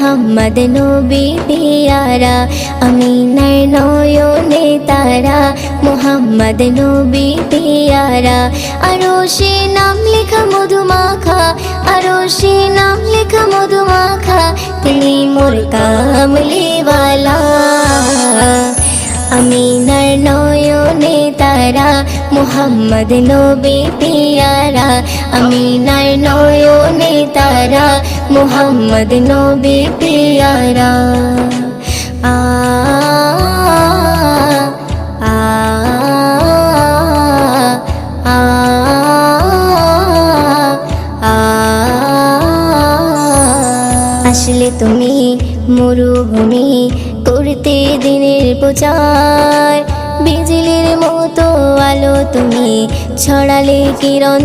মুহাম্মদ নবী পিয়ারা, আমিনার নয়নে তারা, মুহাম্মদ নবী পিয়ারা। আরশে নাম লেখা মধুমাখা, আরশে নাম লেখা মধুমাখা, তিনি মোর কামলিওয়ালা। আমিনার নয়নে তারা, মুহাম্মদ নবী পিয়ারা, আমিনার নয়নে তারা, মুহাম্মদ নবী পিয়ারা। আ আ আ আ আসলে তুমি মরুভূমি করতে দিনের প্রচার, বিজলির মতো আলো তুমি ছড়ালে কিরণ।